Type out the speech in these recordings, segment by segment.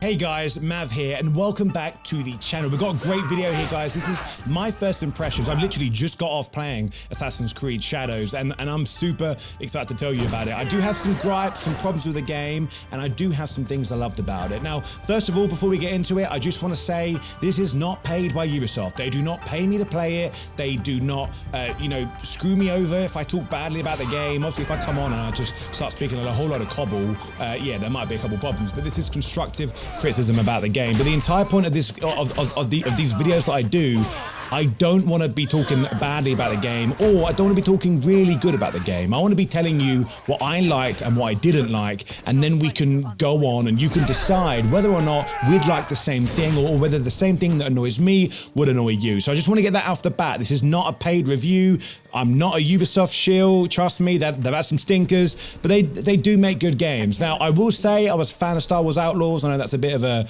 Hey guys, Mav here, and welcome back to the channel. We've got a great video here, guys. This is my first impressions. I've literally just got off playing Assassin's Creed Shadows, and I'm super excited to tell you about it. I do have some gripes, some problems with the game, and I do have some things I loved about it. Now, first of all, before we get into it, I just want to say this is not paid by Ubisoft. They do not pay me to play it. They do not, screw me over if I talk badly about the game. Obviously, if I come on and I just start speaking a whole lot of cobble, yeah, there might be a couple problems, but this is constructive criticism about the game. But the entire point of this of these videos that I do, I don't want to be talking badly about the game, or I don't want to be talking really good about the game. I want to be telling you what I liked and what I didn't like, and then we can go on and you can decide whether or not we'd like the same thing, or whether the same thing that annoys me would annoy you. So I just want to get that off the bat. This is not a paid review. I'm not a Ubisoft shill. Trust me, they've had some stinkers, but they do make good games. Now, I will say I was a fan of Star Wars Outlaws. I know that's a bit of a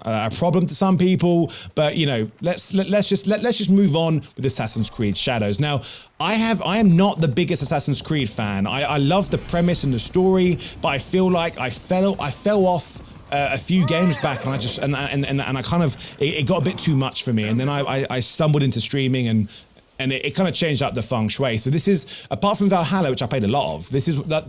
a problem to some people, but let's just move on with Assassin's Creed Shadows. Now, I am not the biggest Assassin's Creed fan. I love the premise and the story, but I feel like I fell off a few games back, and I just and I kind of it got a bit too much for me, and then I stumbled into streaming and it kind of changed up the feng shui. So this is, apart from Valhalla, which I played a lot of, this is that,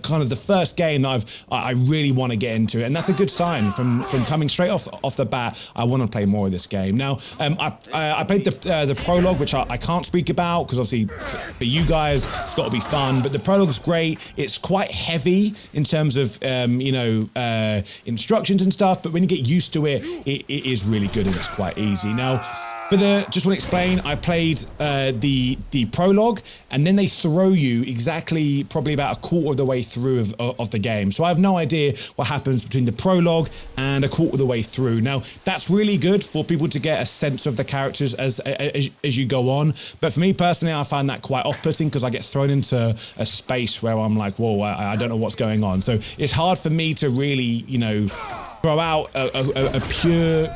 kind of the first game that I really want to get into, and that's a good sign from coming straight off the bat. I want to play more of this game. Now, I played the prologue, which I can't speak about because obviously for you guys it's got to be fun. But the prologue's great. It's quite heavy in terms of instructions and stuff, but when you get used to it, it is really good and it's quite easy. Now, just want to explain, I played the prologue, and then they throw you exactly probably about a quarter of the way through of the game. So I have no idea what happens between the prologue and a quarter of the way through. Now, that's really good for people to get a sense of the characters as you go on. But for me personally, I find that quite off-putting because I get thrown into a space where I'm like, whoa, I don't know what's going on. So it's hard for me to really, throw out a pure,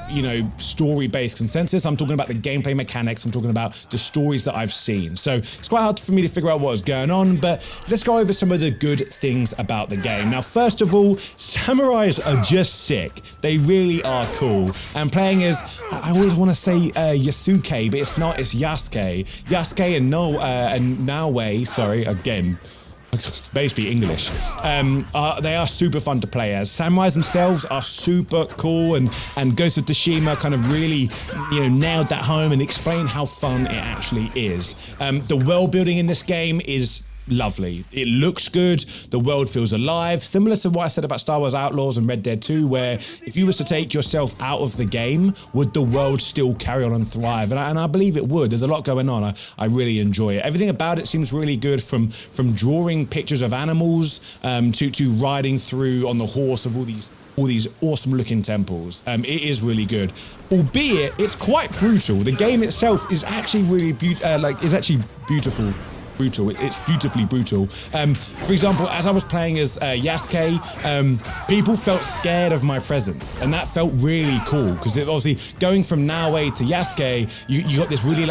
story-based consensus. I'm talking about the gameplay mechanics. I'm talking about the stories that I've seen. So it's quite hard for me to figure out what is going on, but let's go over some of the good things about the game. Now, first of all, samurais are just sick. They really are cool. And playing as, I always want to say Yasuke, but it's not, it's Yasuke. Yasuke and Naoe, sorry, again. Basically English. They are super fun to play as. Samurais themselves are super cool, and Ghost of Tsushima kind of really, nailed that home and explained how fun it actually is. The world building in this game is lovely. It looks good. The world feels alive. Similar to what I said about Star Wars Outlaws and Red Dead 2, where if you was to take yourself out of the game, would the world still carry on and thrive? And I believe it would. There's a lot going on. I really enjoy it. Everything about it seems really good, from drawing pictures of animals to riding through on the horse of all these awesome looking temples. It is really good, albeit it's quite brutal. The game itself is actually really beautiful. It's beautifully brutal. For example, as I was playing as Yasuke, people felt scared of my presence, and that felt really cool because obviously going from Naoe to Yasuke, you got this really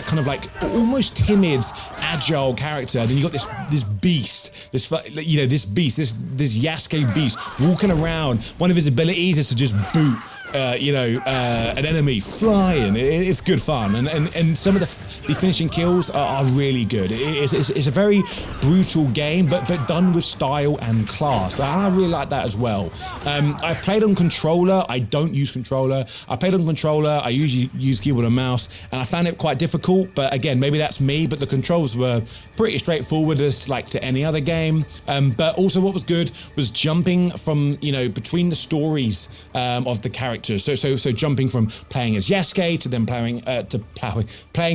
almost timid, agile character. Then you got this beast, this Yasuke beast walking around. One of his abilities is to just boot an enemy flying. It's good fun, and some of the finishing kills are really good. It's a very brutal game, but done with style and class, and I really like that as well. I played on controller. I don't use controller. I played on controller. I usually use keyboard and mouse, and I found it quite difficult, but again, maybe that's me, but the controls were pretty straightforward as like to any other game. But also what was good was jumping from between the stories of the characters. So jumping from playing as Yasuke to then playing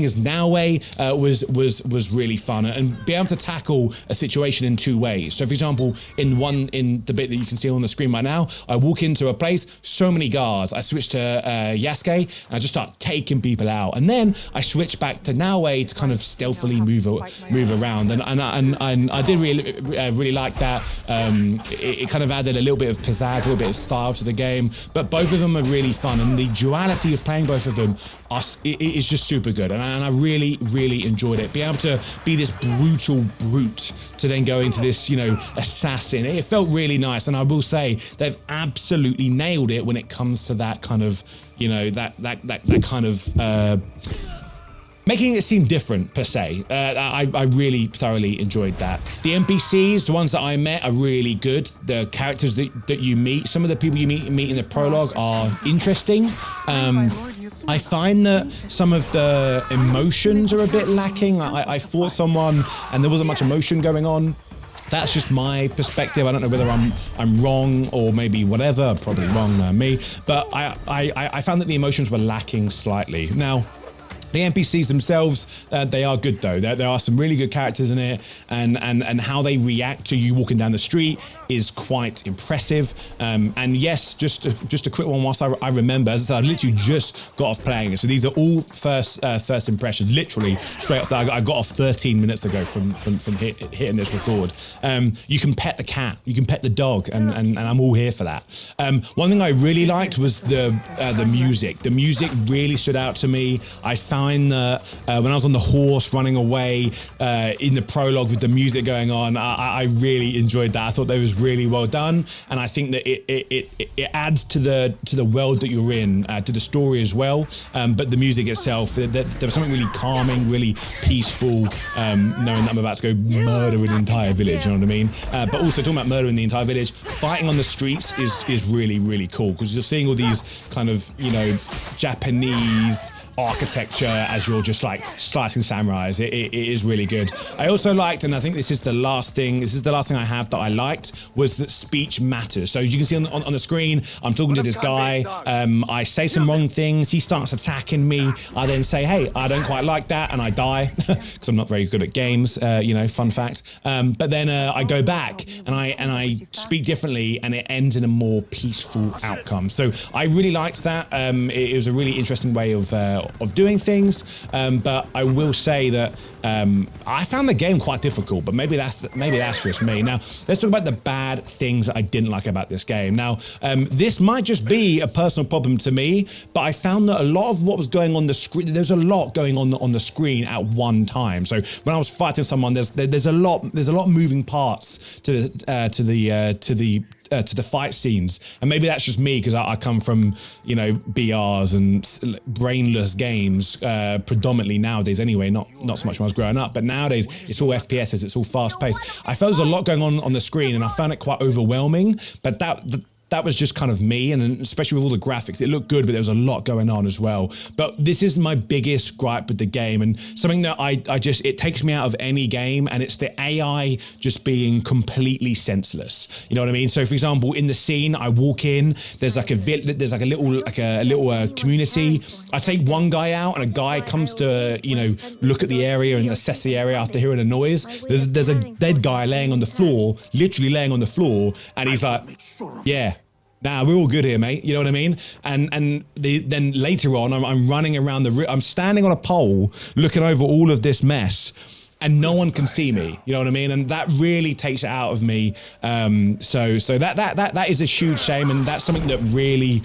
as Naoe was really fun, and be able to tackle a situation in two ways. So for example, in the bit that you can see on the screen right now, I walk into a place, so many guards. I switch to Yasuke and I just start taking people out, and then I switch back to Naoe to kind of stealthily move around, and I did really like that. It kind of added a little bit of pizzazz, a little bit of style to the game. But both of them them are really fun, and the duality of playing both of them is just super good, and I really, really enjoyed it. Being able to be this brutal brute to then go into this, you know, assassin, it felt really nice, and I will say they've absolutely nailed it when it comes to that kind of, you know, that kind of making it seem different, per se. I really thoroughly enjoyed that. The NPCs, the ones that I met, are really good. The characters that you meet, some of the people you meet in the prologue are interesting. I find that some of the emotions are a bit lacking. I fought someone and there wasn't much emotion going on. That's just my perspective. I don't know whether I'm wrong or maybe whatever. Probably wrong, me. But I found that the emotions were lacking slightly. Now, the NPCs themselves, they are good though. There are some really good characters in it, and how they react to you walking down the street is quite impressive. And yes, just a quick one whilst I remember, as I said, I literally just got off playing it. So these are all first impressions, literally straight off. I got off 13 minutes ago from hitting this record. You can pet the cat, you can pet the dog, and I'm all here for that. One thing I really liked was the music. The music really stood out to me. I found that when I was on the horse running away in the prologue with the music going on, I really enjoyed that. I thought that was really well done, and I think that it adds to the world that you're in, to the story as well. But the music itself, there was something really calming, really peaceful, knowing that I'm about to go murder an entire village. You know what I mean? But also talking about murdering the entire village, fighting on the streets is really, really cool, because you're seeing all these kind of, you know, Japanese architecture as you're just like slicing samurais. It is really good. I also liked, and I think this is the last thing I have that I liked, was that speech matters. So as you can see on the screen, I'm talking to this guy, I say some wrong things, he starts attacking me, I then say, hey, I don't quite like that, and I die, because I'm not very good at games, you know, fun fact. But then I go back, and I speak differently, and it ends in a more peaceful outcome. So I really liked that. It was a really interesting way of doing things, but I will say that I found the game quite difficult, but maybe that's just me. Now, let's talk about the bad things that I didn't like about this game. Now, this might just be a personal problem to me, but I found that a lot of what was going on the screen, there's a lot going on the screen at one time. So when I was fighting someone, there's a lot moving parts to the fight scenes, and maybe that's just me because I come from, you know, BRs and brainless games predominantly nowadays anyway, not so much when I was growing up, but nowadays it's all FPSs, it's all fast paced. I felt there's a lot going on the screen, and I found it quite overwhelming, but that was just kind of me, and especially with all the graphics, it looked good, but there was a lot going on as well. But this is my biggest gripe with the game, and something that it takes me out of any game, and it's the AI just being completely senseless. You know what I mean? So for example, in the scene, I walk in, there's like a little community. I take one guy out, and a guy comes to, you know, look at the area and assess the area after hearing a noise. There's a dead guy laying on the floor, literally laying on the floor, and he's like, yeah. Nah, we're all good here, mate. You know what I mean? And then later on, I'm running around I'm standing on a pole, looking over all of this mess, and no one can see me. You know what I mean? And that really takes it out of me. So that is a huge shame, and that's something that really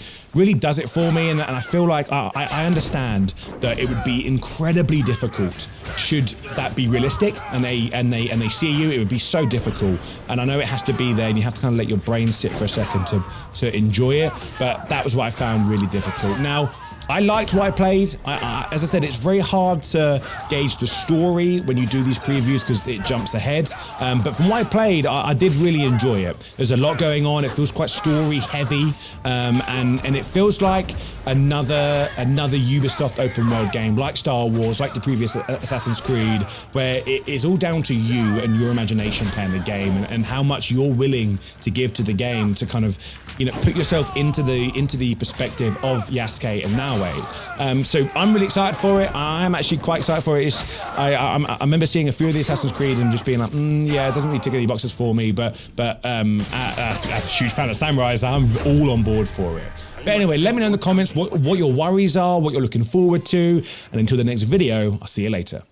does it for me. And I feel like I understand that it would be incredibly difficult should that be realistic, and they see you. It would be so difficult, and I know it has to be there, and you have to kind of let your brain sit for a second to enjoy it. But that was what I found really difficult. Now, I liked what I played. As I said, it's very hard to gauge the story when you do these previews because it jumps ahead. But from what I played, I did really enjoy it. There's a lot going on. It feels quite story heavy, and it feels like another Ubisoft open world game, like Star Wars, like the previous Assassin's Creed, where it is all down to you and your imagination playing the game, and how much you're willing to give to the game to kind of, you know, put yourself into the perspective of Yasuke and Naoe. So I'm really excited for it. I'm actually quite excited for it. I remember seeing a few of the Assassin's Creed and just being like, yeah, it doesn't really tick any boxes for me. But as a huge fan of samurais, I'm all on board for it. But anyway, let me know in the comments what your worries are, what you're looking forward to, and until the next video, I'll see you later.